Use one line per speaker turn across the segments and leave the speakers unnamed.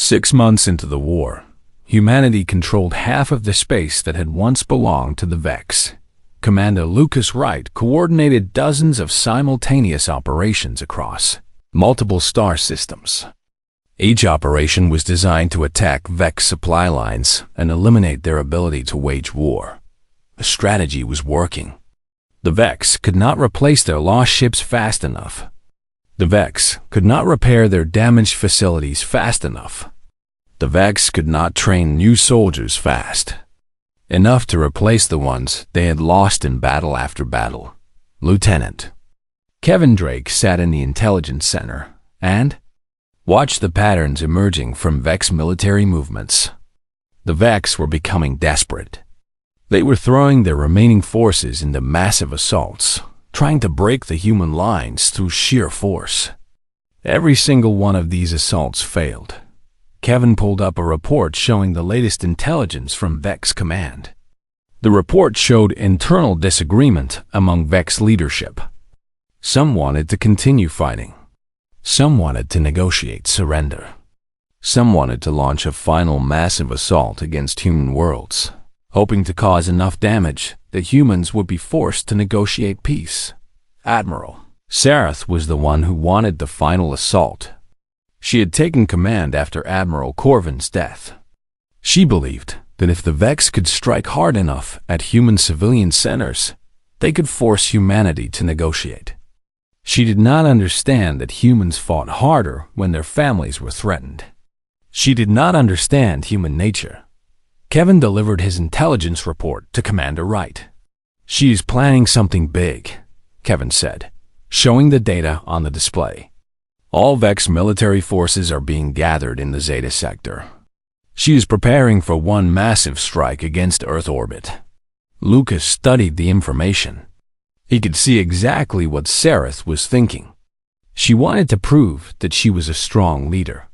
6 months into the war, humanity controlled half of the space that had once belonged to the Vex. Commander Lucas Wright coordinated dozens of simultaneous operations across multiple star systems. Each operation was designed to attack Vex supply lines and eliminate their ability to wage war. The strategy was working. The Vex could not replace their lost ships fast enough. The Vex could not repair their damaged facilities fast enough. The Vex could not train new soldiers fast enough to replace the ones they had lost in battle after battle. Lieutenant Kevin Drake sat in the intelligence center and watched the patterns emerging from Vex military movements. The Vex were becoming desperate. They were throwing their remaining forces into massive assaults, trying to break the human lines through sheer force. Every single one of these assaults failed. Kevin pulled up a report showing the latest intelligence from Vex Command. The report showed internal disagreement among Vex leadership. Some wanted to continue fighting. Some wanted to negotiate surrender. Some wanted to launch a final massive assault against human worlds, hoping to cause enough damage that humans would be forced to negotiate peace. Admiral Sareth was the one who wanted the final assault. She had taken command after Admiral Corvin's death. She believed that if the Vex could strike hard enough at human civilian centers, they could force humanity to negotiate. She did not understand that humans fought harder when their families were threatened. She did not understand human nature. Kevin delivered his intelligence report to Commander Wright. "She is planning something big," Kevin said, showing the data on the display. "All Vex military forces are being gathered in the Zeta sector. She is preparing for one massive strike against Earth orbit." Lucas studied the information. He could see exactly what Sareth was thinking. She wanted to prove that she was a strong leader.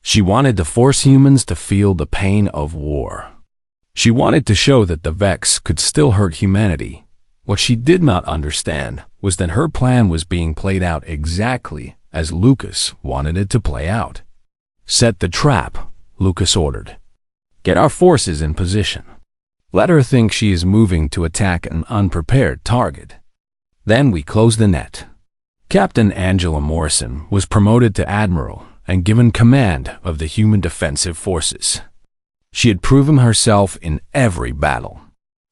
She wanted to force humans to feel the pain of war. She wanted to show that the Vex could still hurt humanity. What she did not understand was that her plan was being played out exactly as Lucas wanted it to play out. "Set the trap," Lucas ordered. "Get our forces in position. Let her think she is moving to attack an unprepared target. Then we close the net." Captain Angela Morrison was promoted to Admiral and given command of the Human Defensive Forces. She had proven herself in every battle.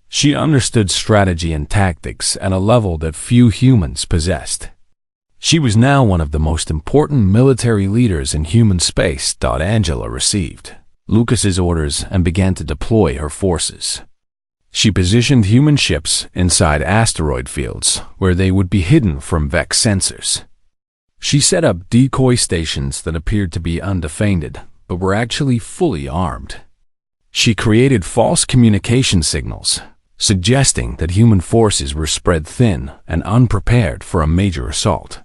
She understood strategy and tactics at a level that few humans possessed. She was now one of the most important military leaders in human space. Angela received Lucas's orders and began to deploy her forces. She positioned human ships inside asteroid fields where they would be hidden from Vex sensors. She set up decoy stations that appeared to be undefended, but were actually fully armed. She created false communication signals, suggesting that human forces were spread thin and unprepared for a major assault.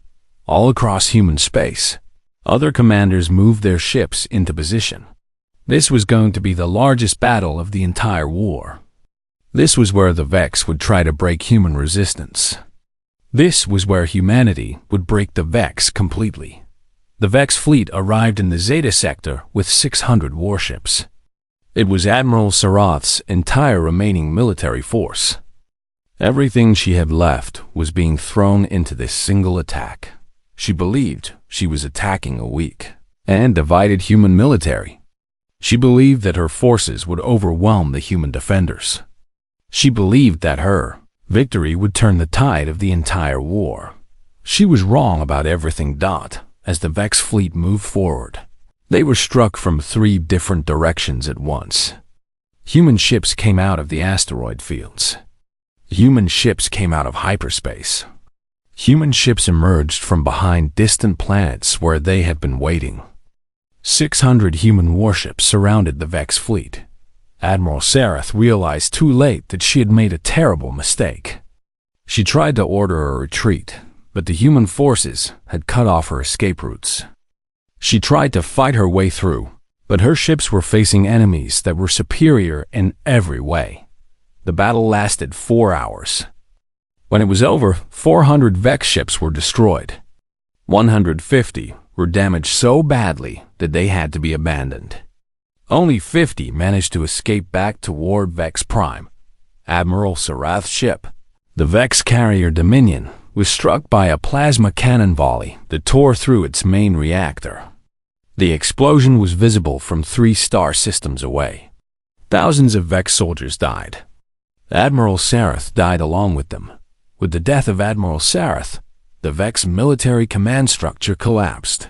All across human space, other commanders moved their ships into position. This was going to be the largest battle of the entire war. This was where the Vex would try to break human resistance. This was where humanity would break the Vex completely. The Vex fleet arrived in the Zeta sector with 600 warships. It was Admiral Sareth's entire remaining military force. Everything she had left was being thrown into this single attack. She believed she was attacking a weak and divided human military. She believed that her forces would overwhelm the human defenders. She believed that her victory would turn the tide of the entire war. She was wrong about everything. As the Vex fleet moved forward, they were struck from 3 different directions at once. Human ships came out of the asteroid fields. Human ships came out of hyperspace. Human ships emerged from behind distant planets where they had been waiting. 600 human warships surrounded the Vex fleet. Admiral Sareth realized too late that she had made a terrible mistake. She tried to order a retreat, but the human forces had cut off her escape routes. She tried to fight her way through, but her ships were facing enemies that were superior in every way. The battle lasted 4 hours. When it was over, 400 Vex ships were destroyed. 150 were damaged so badly that they had to be abandoned. Only 50 managed to escape back toward Vex Prime, Admiral Sarath's ship. The Vex carrier Dominion was struck by a plasma cannon volley that tore through its main reactor. The explosion was visible from 3 star systems away. Thousands of Vex soldiers died. Admiral Sarath died along with them. With the death of Admiral Sarath, the Vex military command structure collapsed.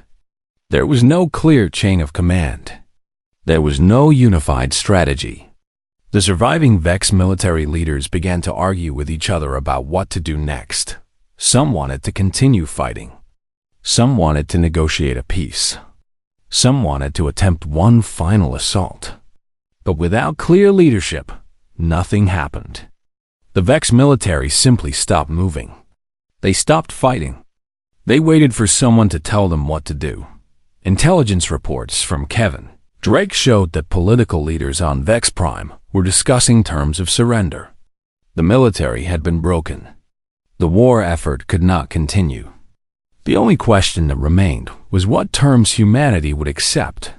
There was no clear chain of command. There was no unified strategy. The surviving Vex military leaders began to argue with each other about what to do next. Some wanted to continue fighting. Some wanted to negotiate a peace. Some wanted to attempt one final assault. But without clear leadership, nothing happened. The Vex military simply stopped moving. They stopped fighting. They waited for someone to tell them what to do. Intelligence reports from Kevin Drake showed that political leaders on Vex Prime were discussing terms of surrender. The military had been broken. The war effort could not continue. The only question that remained was what terms humanity would accept.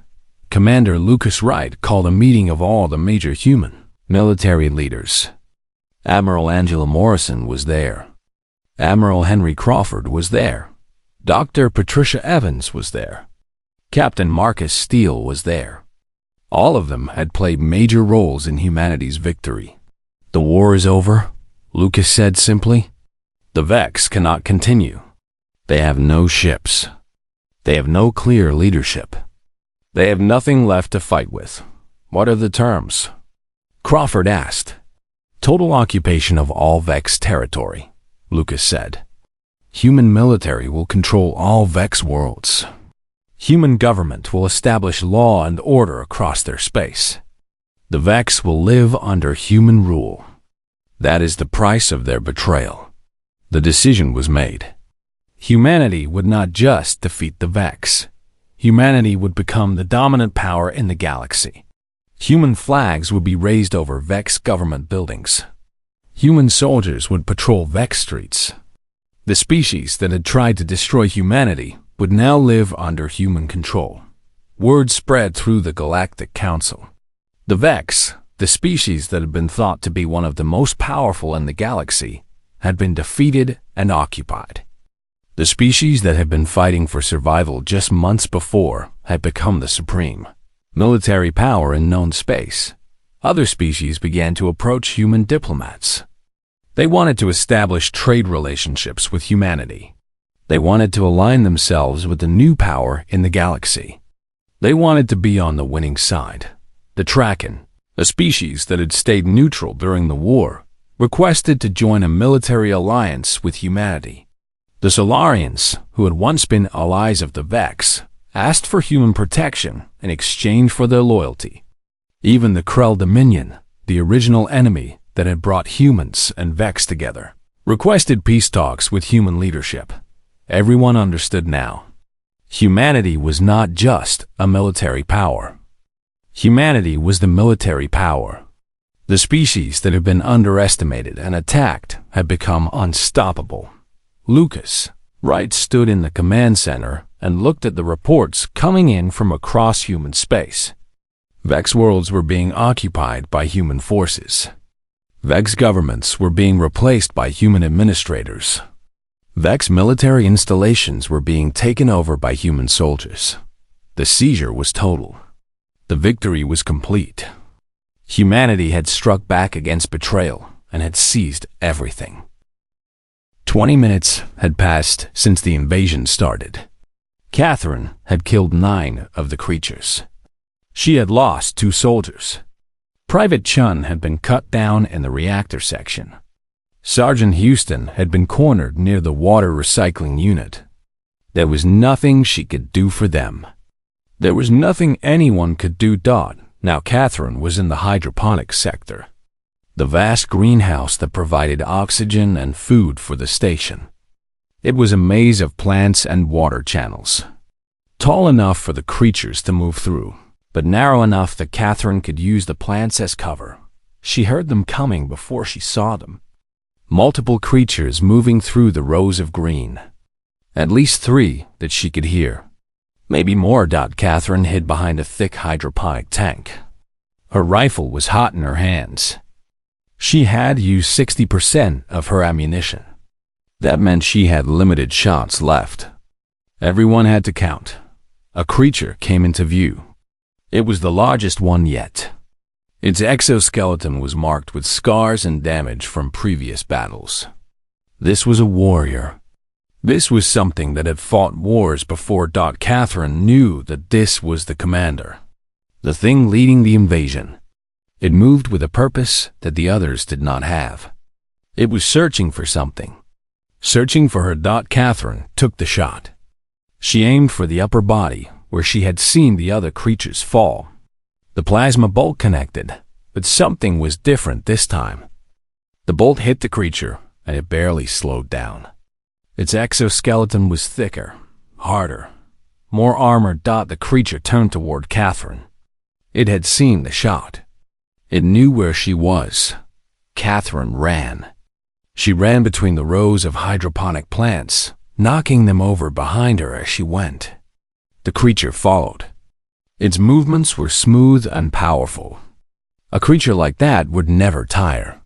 Commander Lucas Wright called a meeting of all the major human military leaders. Admiral Angela Morrison was there. Admiral Henry Crawford was there. Dr. Patricia Evans was there. Captain Marcus Steele was there. All of them had played major roles in humanity's victory. "The war is over," Lucas said simply. "The Vex cannot continue. They have no ships. They have no clear leadership. They have nothing left to fight with. What are the terms?" Crawford asked. "Total occupation of all Vex territory," Lucas said. "Human military will control all Vex worlds. Human government will establish law and order across their space. The Vex will live under human rule. That is the price of their betrayal." The decision was made. Humanity would not just defeat the Vex. Humanity would become the dominant power in the galaxy. Human flags would be raised over Vex government buildings. Human soldiers would patrol Vex streets. The species that had tried to destroy humanity would now live under human control. Word spread through the Galactic Council. The Vex, the species that had been thought to be one of the most powerful in the galaxy, had been defeated and occupied. The species that had been fighting for survival just months before had become the supreme military power in known space. Other species began to approach human diplomats. They wanted to establish trade relationships with humanity. They wanted to align themselves with the new power in the galaxy. They wanted to be on the winning side. The Traken, a species that had stayed neutral during the war, requested to join a military alliance with humanity. The Solarians, who had once been allies of the Vex, asked for human protection in exchange for their loyalty. Even the Krell Dominion, the original enemy that had brought humans and Vex together, requested peace talks with human leadership. Everyone understood now. Humanity was not just a military power. Humanity was the military power. The species that had been underestimated and attacked had become unstoppable. Lucas Wright stood in the command center and looked at the reports coming in from across human space. Vex worlds were being occupied by human forces. Vex governments were being replaced by human administrators. Vex military installations were being taken over by human soldiers. The seizure was total. The victory was complete. Humanity had struck back against betrayal and had seized everything. 20 minutes had passed since the invasion started. Catherine had killed 9 of the creatures. She had lost 2 soldiers. Private Chun had been cut down in the reactor section. Sergeant Houston had been cornered near the water recycling unit. There was nothing she could do for them. There was nothing anyone could do. Now Catherine was in the hydroponics sector, the vast greenhouse that provided oxygen and food for the station. It was a maze of plants and water channels, tall enough for the creatures to move through, but narrow enough that Catherine could use the plants as cover. She heard them coming before she saw them. Multiple creatures moving through the rows of green. At least 3 that she could hear. Maybe more. Catherine hid behind a thick hydroponic tank. Her rifle was hot in her hands. She had used 60% of her ammunition. That meant she had limited shots left. Everyone had to count. A creature came into view. It was the largest one yet. Its exoskeleton was marked with scars and damage from previous battles. This was a warrior. This was something that had fought wars before. Catherine knew that this was the commander. The thing leading the invasion. It moved with a purpose that the others did not have. It was searching for something. Searching for her. Catherine took the shot. She aimed for the upper body, where she had seen the other creatures fall. The plasma bolt connected, but something was different this time. The bolt hit the creature, and it barely slowed down. Its exoskeleton was thicker, harder, more armored. The creature turned toward Catherine. It had seen the shot. It knew where she was. Catherine ran. She ran between the rows of hydroponic plants, knocking them over behind her as she went. The creature followed. Its movements were smooth and powerful. A creature like that would never tire.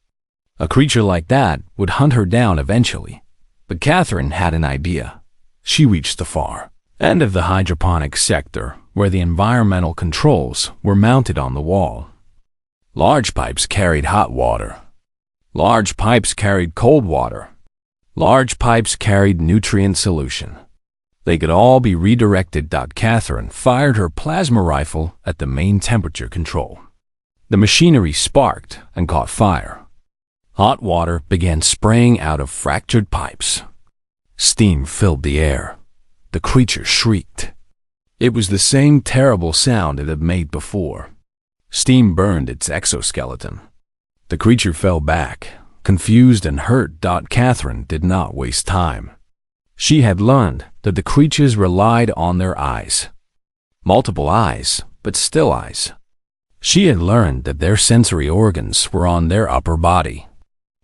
A creature like that would hunt her down eventually. But Catherine had an idea. She reached the far end of the hydroponic sector, where the environmental controls were mounted on the wall. Large pipes carried hot water. Large pipes carried cold water. Large pipes carried nutrient solution. They could all be redirected. Catherine fired her plasma rifle at the main temperature control. The machinery sparked and caught fire. Hot water began spraying out of fractured pipes. Steam filled the air. The creature shrieked. It was the same terrible sound it had made before. Steam burned its exoskeleton. The creature fell back, confused and hurt. Catherine did not waste time. She had learned that the creatures relied on their eyes. Multiple eyes, but still eyes. She had learned that their sensory organs were on their upper body.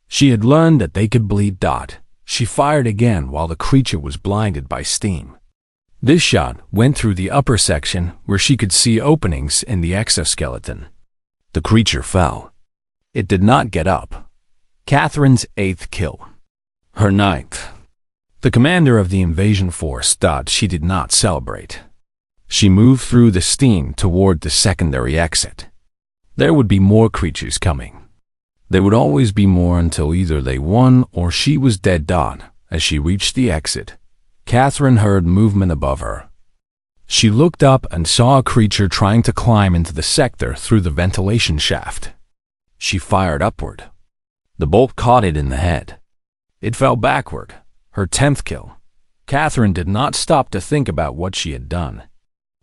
She had learned that they could bleed. She fired again while the creature was blinded by steam. This shot went through the upper section where she could see openings in the exoskeleton. The creature fell. It did not get up. Catherine's 8th kill. Her 9th. The commander of the invasion force. She did not celebrate. She moved through the steam toward the secondary exit. There would be more creatures coming. There would always be more until either they won or she was dead. As she reached the exit, Catherine heard movement above her. She looked up and saw a creature trying to climb into the sector through the ventilation shaft. She fired upward. The bolt caught it in the head. It fell backward. Her 10th kill. Catherine did not stop to think about what she had done.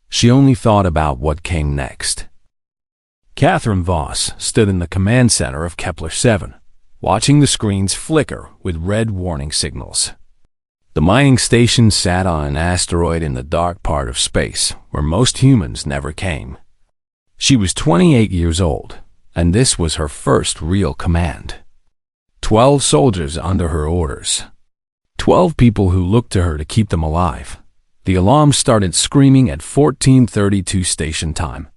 She only thought about what came next. Catherine Voss stood in the command center of Kepler-7, watching the screens flicker with red warning signals. The mining station sat on an asteroid in the dark part of space, where most humans never came. She was 28 years old, and this was her first real command. 12 soldiers under her orders. 12 people who looked to her to keep them alive. The alarm started screaming at 14:32 station time.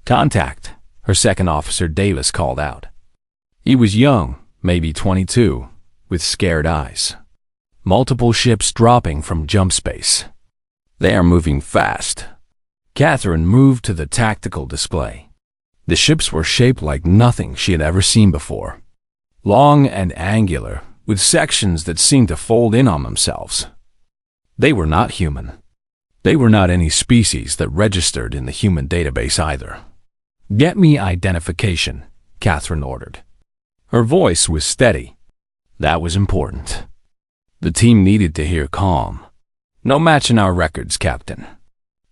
"Contact," her second officer Davis called out. He was young, maybe 22, with scared eyes. Multiple ships dropping from jump space. They are moving fast. Catherine moved to the tactical display. The ships were shaped like nothing she had ever seen before. Long and angular, with sections that seemed to fold in on themselves. They were not human. They were not any species that registered in the human database either. "Get me identification," Catherine ordered. Her voice was steady. That was important. The team needed to hear calm. "No match in our records, Captain.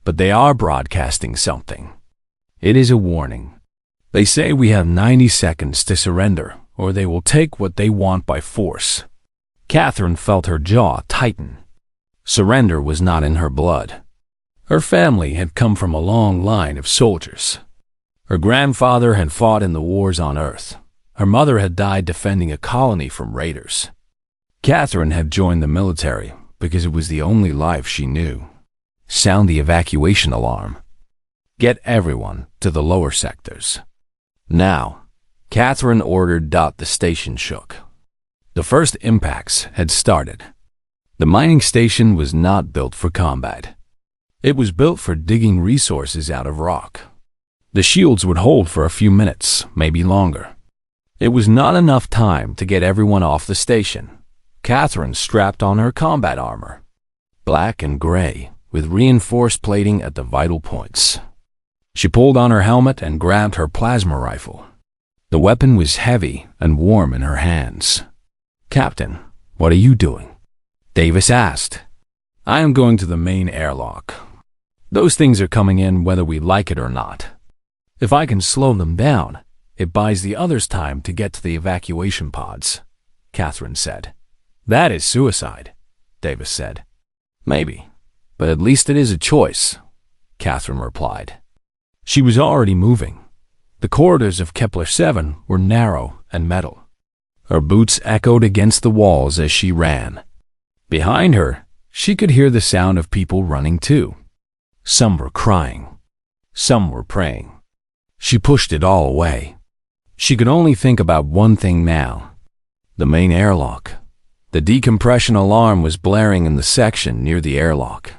But they are broadcasting something. It is a warning. They say we have 90 seconds to surrender, or they will take what they want by force." Catherine felt her jaw tighten. Surrender was not in her blood. Her family had come from a long line of soldiers. Her grandfather had fought in the wars on Earth. Her mother had died defending a colony from raiders. Catherine had joined the military because it was the only life she knew. Sound the evacuation alarm. Get everyone to the lower sectors. Now, Catherine ordered. The station shook. The first impacts had started. The mining station was not built for combat. It was built for digging resources out of rock. The shields would hold for a few minutes, maybe longer. It was not enough time to get everyone off the station. Catherine strapped on her combat armor, black and gray, with reinforced plating at the vital points. She pulled on her helmet and grabbed her plasma rifle. The weapon was heavy and warm in her hands. "Captain, what are you doing?" Davis asked. "I am going to the main airlock. Those things are coming in whether we like it or not. If I can slow them down, it buys the others time to get to the evacuation pods," Catherine said. "That is suicide," Davis said. "Maybe, but at least it is a choice," Catherine replied. She was already moving. The corridors of Kepler 7 were narrow and metal. Her boots echoed against the walls as she ran. Behind her, she could hear the sound of people running too. Some were crying. Some were praying. She pushed it all away. She could only think about one thing now: the main airlock. The decompression alarm was blaring in the section near the airlock.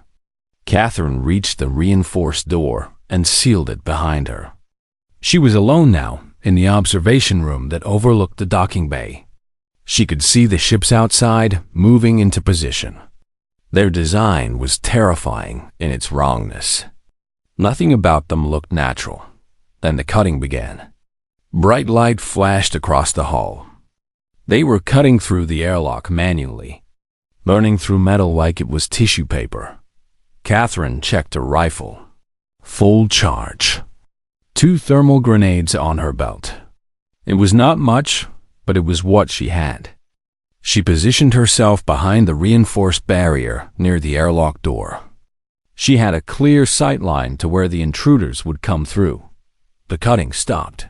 Catherine reached the reinforced door and sealed it behind her. She was alone now in the observation room that overlooked the docking bay. She could see the ships outside moving into position. Their design was terrifying in its wrongness. Nothing about them looked natural. Then the cutting began. Bright light flashed across the hull. They were cutting through the airlock manually, burning through metal like it was tissue paper. Catherine checked her rifle. Full charge. 2 thermal grenades on her belt. It was not much, but it was what she had. She positioned herself behind the reinforced barrier near the airlock door. She had a clear sight line to where the intruders would come through. The cutting stopped.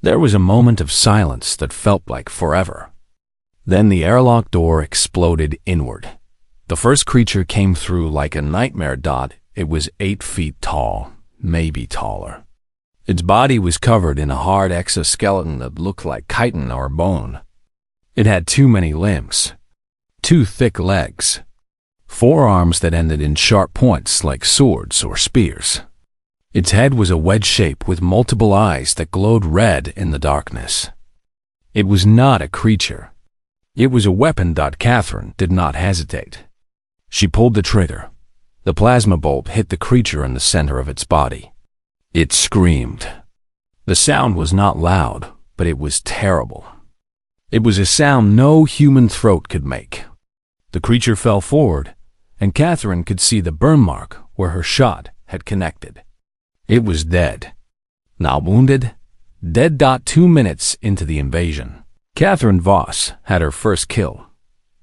There was a moment of silence that felt like forever. Then the airlock door exploded inward. The first creature came through like a nightmare dot. It was 8 feet tall, maybe taller. Its body was covered in a hard exoskeleton that looked like chitin or bone. It had too many limbs, 2 thick legs, 4 arms that ended in sharp points like swords or spears. Its head was a wedge shape with multiple eyes that glowed red in the darkness. It was not a creature. It was a weapon. Catherine did not hesitate. She pulled the trigger. The plasma bolt hit the creature in the center of its body. It screamed. The sound was not loud, but it was terrible. It was a sound no human throat could make. The creature fell forward, and Catherine could see the burn mark where her shot had connected. It was dead. Not wounded, dead. 2 minutes into the invasion, Catherine Voss had her first kill,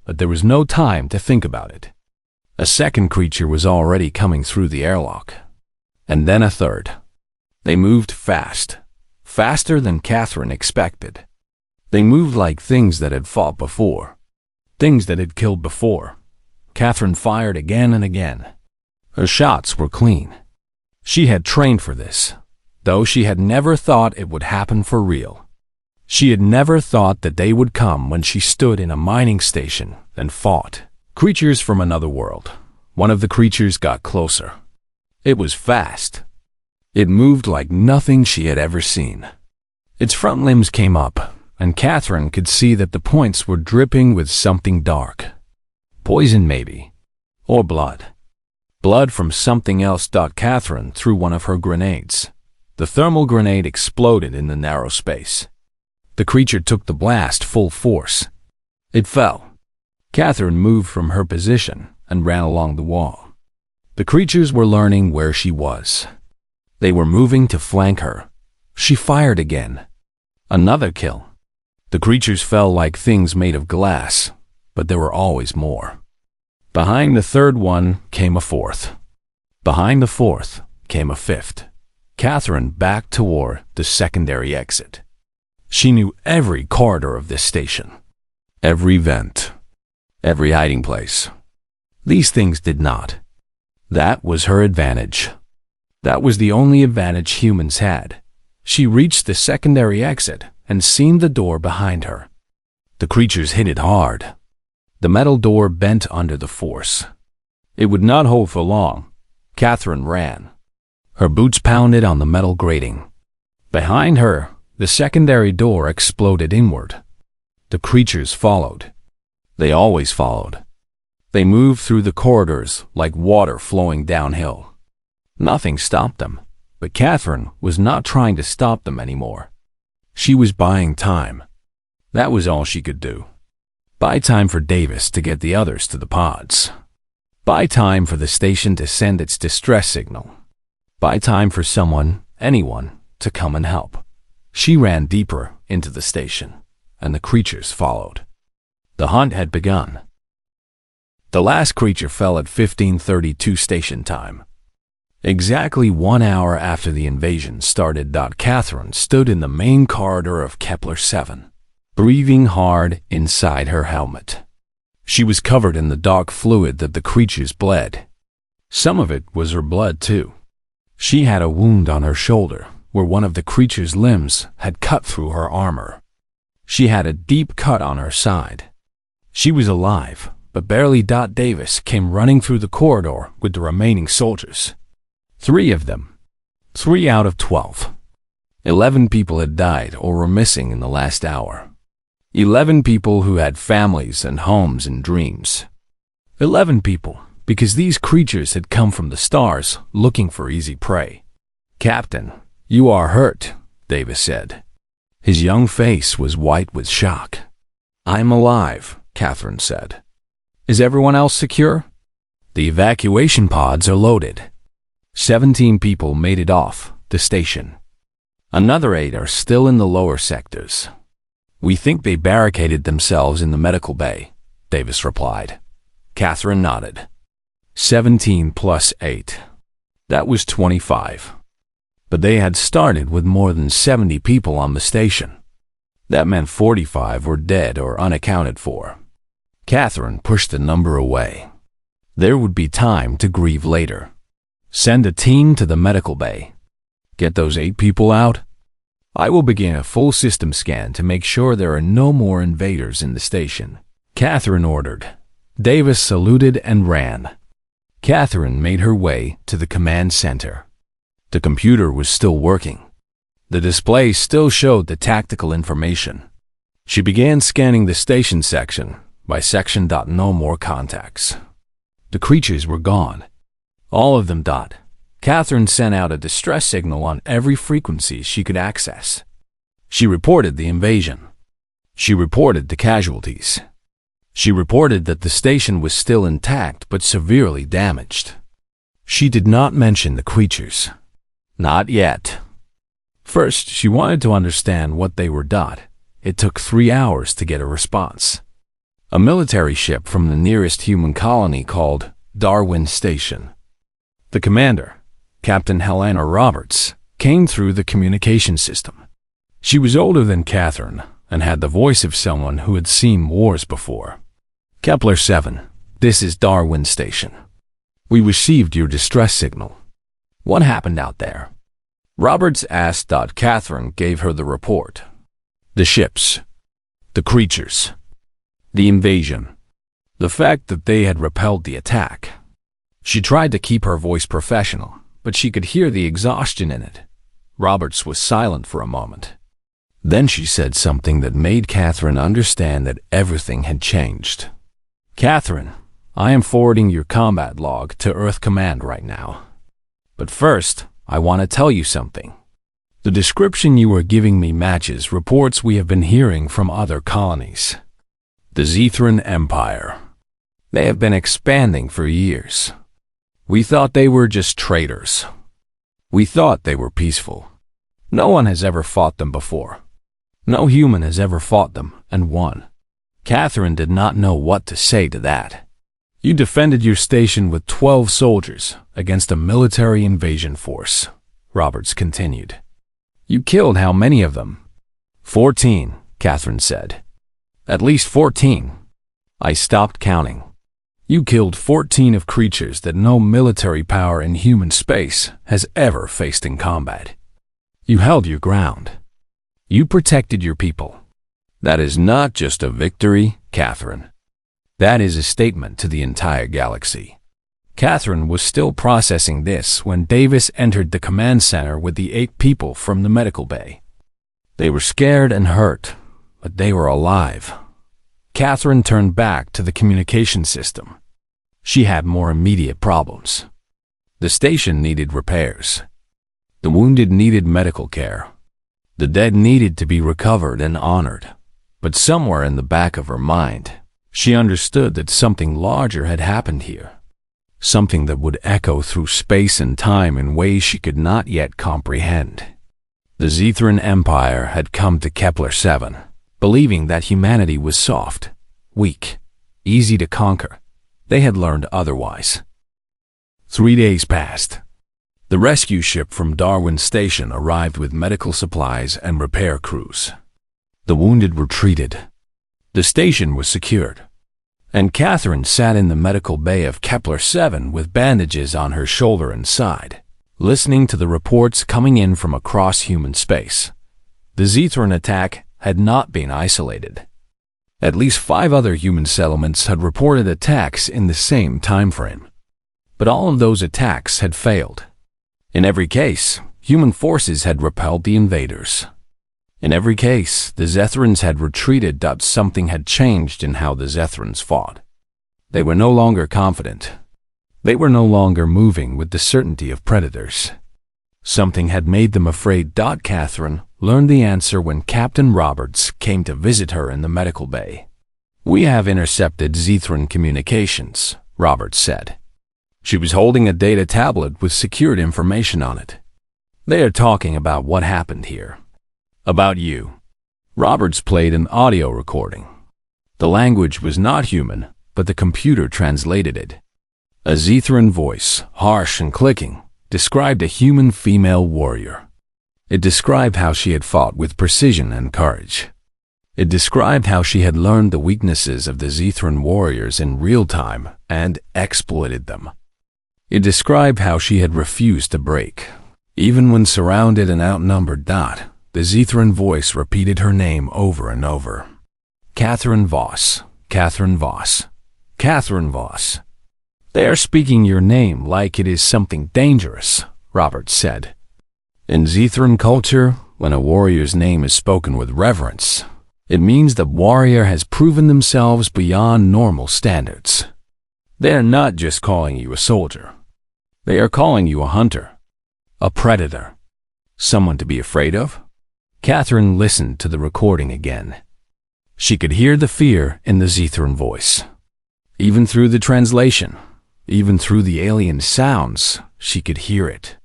but there was no time to think about it. A second creature was already coming through the airlock, and then a third. They moved fast, faster than Catherine expected. They moved like things that had fought before, things that had killed before. Catherine fired again and again. Her shots were clean. She had trained for this, though she had never thought it would happen for real. She had never thought that they would come when she stood in a mining station and fought. Creatures from another world. One of the creatures got closer. It was fast. It moved like nothing she had ever seen. Its front limbs came up, and Catherine could see that the points were dripping with something dark. Poison maybe, or blood. Blood from something else. Catherine threw one of her grenades. The thermal grenade exploded in the narrow space. The creature took the blast full force. It fell. Catherine moved from her position and ran along the wall. The creatures were learning where she was. They were moving to flank her. She fired again. Another kill. The creatures fell like things made of glass, but there were always more. Behind the third one came a fourth. Behind the fourth came a fifth. Catherine backed toward the secondary exit. She knew every corridor of this station, every vent, every hiding place. These things did not. That was her advantage. That was the only advantage humans had. She reached the secondary exit and seen the door behind her. The creatures hit it hard. The metal door bent under the force. It would not hold for long. Catherine ran. Her boots pounded on the metal grating. Behind her, the secondary door exploded inward. The creatures followed. They always followed. They moved through the corridors like water flowing downhill. Nothing stopped them, but Catherine was not trying to stop them anymore. She was buying time. That was all she could do. Buy time for Davis to get the others to the pods. Buy time for the station to send its distress signal. Buy time for someone, anyone, to come and help. She ran deeper into the station, and the creatures followed. The hunt had begun. The last creature fell at 15:32 station time. Exactly 1 hour after the invasion started. Catherine stood in the main corridor of Kepler 7, breathing hard inside her helmet. She was covered in the dark fluid that the creatures bled. Some of it was her blood, too. She had a wound on her shoulder where one of the creature's limbs had cut through her armor. She had a deep cut on her side. She was alive, but barely. Davis came running through the corridor with the remaining soldiers. 3 of them. 3 out of 12. 11 people had died or were missing in the last hour. 11 people who had families and homes and dreams. 11 people, because these creatures had come from the stars looking for easy prey. "Captain, you are hurt," Davis said. His young face was white with shock. "I'm alive," Catherine said. "Is everyone else secure?" "The evacuation pods are loaded." 17 people made it off the station. Another 8 are still in the lower sectors. "We think they barricaded themselves in the medical bay," Davis replied. Catherine nodded. 17 plus 8. That was 25. But they had started with more than 70 people on the station. That meant 45 were dead or unaccounted for. Catherine pushed the number away. There would be time to grieve later. Send a team to the medical bay. Get those 8 people out. I will begin a full system scan to make sure there are no more invaders in the station, Catherine ordered. Davis saluted and ran. Catherine made her way to the command center. The computer was still working. The display still showed the tactical information. She began scanning the station section by section. No more contacts. The creatures were gone. All of them. Catherine sent out a distress signal on every frequency she could access. She reported the invasion. She reported the casualties. She reported that the station was still intact but severely damaged. She did not mention the creatures. Not yet. First, she wanted to understand what they were. It took 3 hours to get a response. A military ship from the nearest human colony called Darwin Station. The commander, Captain Helena Roberts, came through the communication system. She was older than Catherine and had the voice of someone who had seen wars before. "Kepler 7, this is Darwin Station. We received your distress signal. What happened out there?" Roberts asked. Catherine gave her the report. The ships. The creatures. The invasion. The fact that they had repelled the attack. She tried to keep her voice professional, but she could hear the exhaustion in it. Roberts was silent for a moment. Then she said something that made Catherine understand that everything had changed. "Catherine, I am forwarding your combat log to Earth Command right now. But first, I want to tell you something. The description you are giving me matches reports we have been hearing from other colonies. The Zethran Empire. They have been expanding for years. We thought they were just traders. We thought they were peaceful. No one has ever fought them before. No human has ever fought them and won." Catherine did not know what to say to that. "You defended your station with 12 soldiers against a military invasion force," Roberts continued. "You killed how many of them?" 14, Catherine said. "At least 14. I stopped counting." You killed 14 of creatures that no military power in human space has ever faced in combat. You held your ground. You protected your people. That is not just a victory, Catherine. That is a statement to the entire galaxy. Catherine was still processing this when Davis entered the command center with the 8 people from the medical bay. They were scared and hurt, but they were alive. Catherine turned back to the communication system. She had more immediate problems. The station needed repairs. The wounded needed medical care. The dead needed to be recovered and honored. But somewhere in the back of her mind, she understood that something larger had happened here. Something that would echo through space and time in ways she could not yet comprehend. The Zethran Empire had come to Kepler-7, believing that humanity was soft, weak, easy to conquer. They had learned otherwise. 3 days passed. The rescue ship from Darwin Station arrived with medical supplies and repair crews. The wounded were treated. The station was secured. And Catherine sat in the medical bay of Kepler-7 with bandages on her shoulder and side, listening to the reports coming in from across human space. The Zethran attack had not been isolated. At least 5 other human settlements had reported attacks in the same time frame. But all of those attacks had failed. In every case, human forces had repelled the invaders. In every case, the Zethrans had retreated. Something had changed in how the Zethrans fought. They were no longer confident. They were no longer moving with the certainty of predators. Something had made them afraid. Catherine learned the answer when Captain Roberts came to visit her in the medical bay. "We have intercepted Zethran communications," Roberts said. She was holding a data tablet with secured information on it. "They are talking about what happened here. About you." Roberts played an audio recording. The language was not human, but the computer translated it. A Zethran voice, harsh and clicking, described a human female warrior. It described how she had fought with precision and courage. It described how she had learned the weaknesses of the Zethran warriors in real time and exploited them. It described how she had refused to break. Even when surrounded and outnumbered, the Zethran voice repeated her name over and over. "Catherine Voss, Catherine Voss, Catherine Voss. They are speaking your name like it is something dangerous," Roberts said. In Zethran culture, when a warrior's name is spoken with reverence, it means the warrior has proven themselves beyond normal standards. They are not just calling you a soldier. They are calling you a hunter, a predator, someone to be afraid of. Catherine listened to the recording again. She could hear the fear in the Zethran voice. Even through the translation, even through the alien sounds, she could hear it.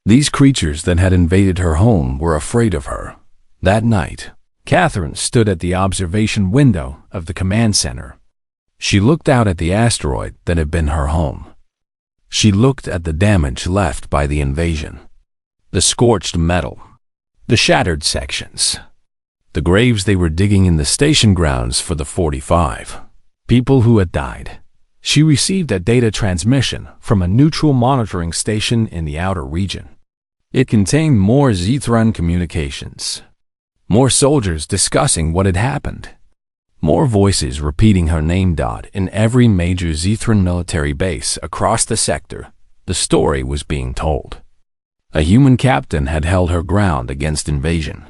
These creatures that had invaded her home were afraid of her. That night, Catherine stood at the observation window of the command center. She looked out at the asteroid that had been her home. She looked at the damage left by the invasion. The scorched metal. The shattered sections. The graves they were digging in the station grounds for the 45. People who had died. She received a data transmission from a neutral monitoring station in the outer region. It contained more Zethran communications. More soldiers discussing what had happened. More voices repeating her name. In every major Zethran military base across the sector, the story was being told. A human captain had held her ground against invasion.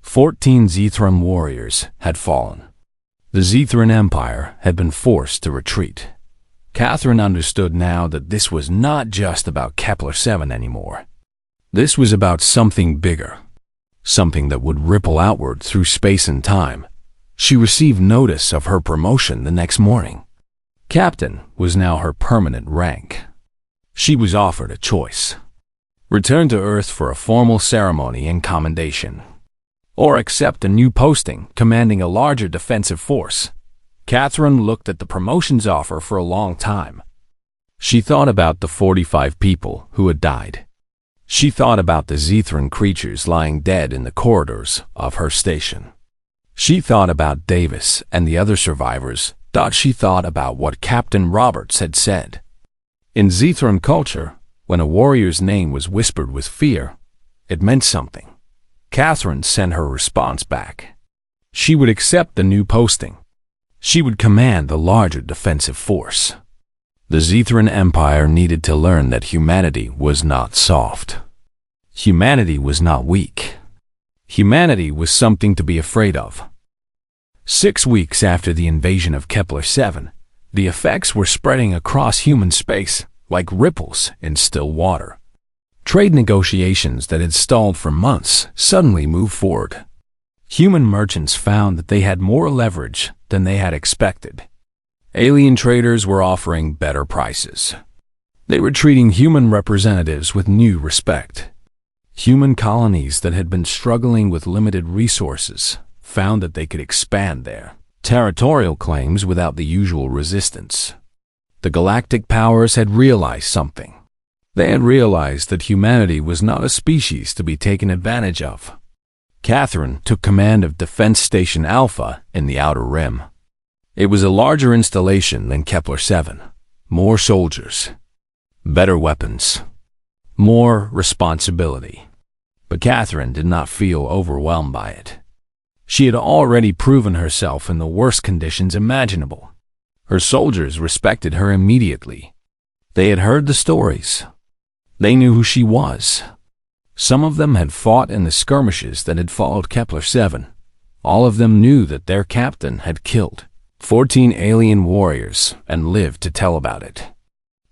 14 Zethran warriors had fallen. The Zethran Empire had been forced to retreat. Catherine understood now that this was not just about Kepler-7 anymore. This was about something bigger, something that would ripple outward through space and time. She received notice of her promotion the next morning. Captain was now her permanent rank. She was offered a choice. Return to Earth for a formal ceremony and commendation, or accept a new posting commanding a larger defensive force. Catherine looked at the promotions offer for a long time. She thought about the 45 people who had died. She thought about the Zethran creatures lying dead in the corridors of her station. She thought about Davis and the other survivors She thought about what Captain Roberts had said. In Zethran culture, when a warrior's name was whispered with fear, it meant something. Catherine sent her response back. She would accept the new posting. She would command the larger defensive force. The Zethran Empire needed to learn that humanity was not soft. Humanity was not weak. Humanity was something to be afraid of. 6 weeks after the invasion of Kepler-7, the effects were spreading across human space like ripples in still water. Trade negotiations that had stalled for months suddenly moved forward. Human merchants found that they had more leverage than they had expected. Alien traders were offering better prices. They were treating human representatives with new respect. Human colonies that had been struggling with limited resources found that they could expand their territorial claims without the usual resistance. The galactic powers had realized something. They had realized that humanity was not a species to be taken advantage of. Catherine took command of Defense Station Alpha in the Outer Rim. It was a larger installation than Kepler-7. More soldiers, better weapons, more responsibility. But Catherine did not feel overwhelmed by it. She had already proven herself in the worst conditions imaginable. Her soldiers respected her immediately. They had heard the stories. They knew who she was. Some of them had fought in the skirmishes that had followed Kepler-7. All of them knew that their captain had killed 14 alien warriors and lived to tell about it.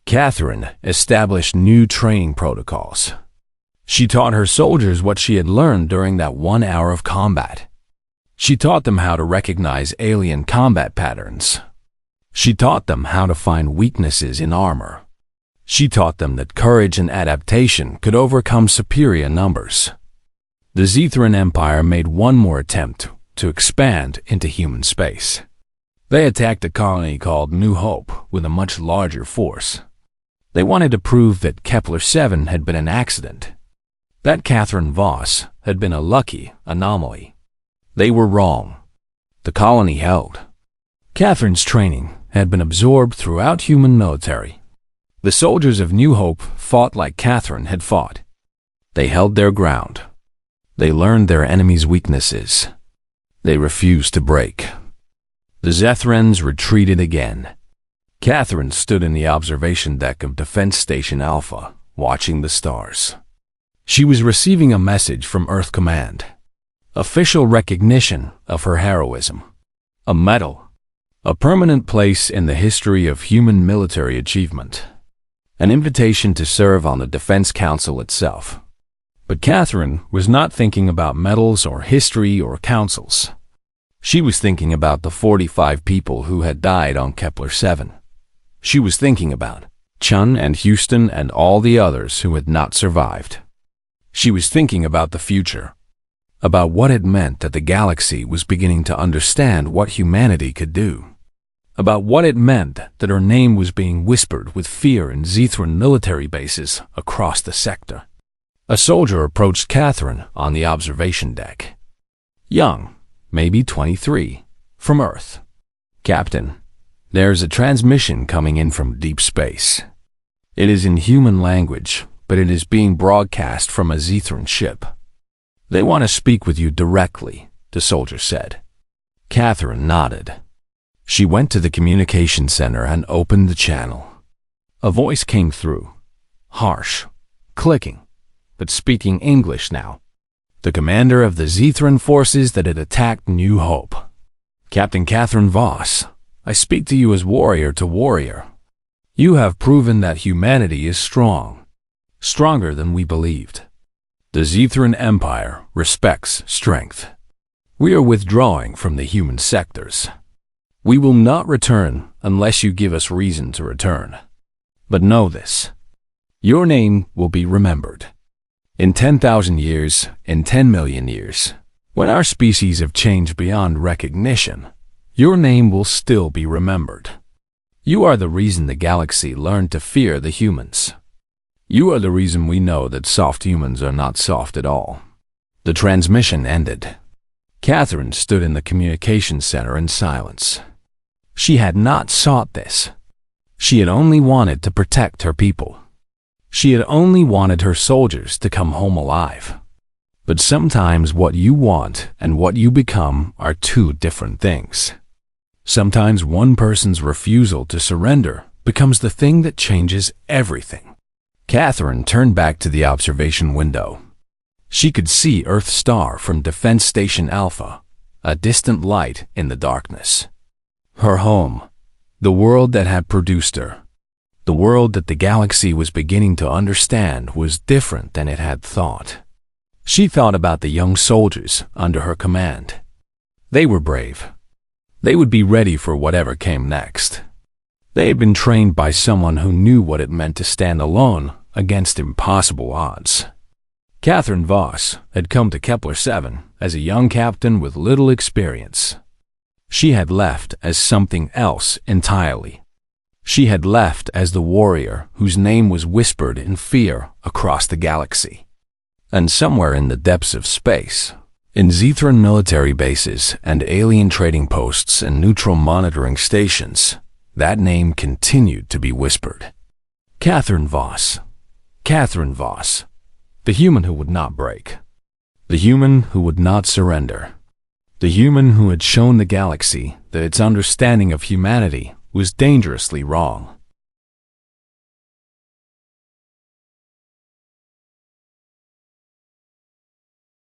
Catherine established new training protocols. She taught her soldiers what she had learned during that 1 hour of combat. She taught them how to recognize alien combat patterns. She taught them how to find weaknesses in armor. She taught them that courage and adaptation could overcome superior numbers. The Zethran Empire made one more attempt to expand into human space. They attacked a colony called New Hope with a much larger force. They wanted to prove that Kepler-7 had been an accident, that Catherine Voss had been a lucky anomaly. They were wrong. The colony held. Catherine's training had been absorbed throughout human military. The soldiers of New Hope fought like Catherine had fought. They held their ground. They learned their enemy's weaknesses. They refused to break. The Zethrans retreated again. Catherine stood in the observation deck of Defense Station Alpha, watching the stars. She was receiving a message from Earth Command. Official recognition of her heroism. A medal. A permanent place in the history of human military achievement. An invitation to serve on the Defense Council itself. But Catherine was not thinking about medals or history or councils. She was thinking about the 45 people who had died on Kepler-7. She was thinking about Chun and Houston and all the others who had not survived. She was thinking about the future. About what it meant that the galaxy was beginning to understand what humanity could do. About what it meant that her name was being whispered with fear in Zethran military bases across the sector. A soldier approached Catherine on the observation deck. Young, maybe 23, from Earth. Captain, there's a transmission coming in from deep space. It is in human language, but it is being broadcast from a Zethran ship. They want to speak with you directly, the soldier said. Catherine nodded. She went to the communication center and opened the channel. A voice came through, harsh, clicking, but speaking English now. The commander of the Zethran forces that had attacked New Hope. Captain Catherine Voss, I speak to you as warrior to warrior. You have proven that humanity is strong, stronger than we believed. The Zethran Empire respects strength. We are withdrawing from the human sectors. We will not return unless you give us reason to return. But know this. Your name will be remembered. In 10,000 years, in 10 million years, when our species have changed beyond recognition, your name will still be remembered. You are the reason the galaxy learned to fear the humans. You are the reason we know that soft humans are not soft at all. The transmission ended. Catherine stood in the communication center in silence. She had not sought this. She had only wanted to protect her people. She had only wanted her soldiers to come home alive. But sometimes what you want and what you become are two different things. Sometimes one person's refusal to surrender becomes the thing that changes everything. Catherine turned back to the observation window. She could see Earth's star from Defense Station Alpha, a distant light in the darkness. Her home, the world that had produced her, the world that the galaxy was beginning to understand, was different than it had thought. She thought about the young soldiers under her command. They were brave. They would be ready for whatever came next. They had been trained by someone who knew what it meant to stand alone against impossible odds. Catherine Voss had come to Kepler 7 as a young captain with little experience. She had left as something else entirely. She had left as the warrior whose name was whispered in fear across the galaxy. And somewhere in the depths of space, in Zethran military bases and alien trading posts and neutral monitoring stations, that name continued to be whispered. Catherine Voss. Catherine Voss. The human who would not break. The human who would not surrender. The human who had shown the galaxy that its understanding of humanity was dangerously wrong.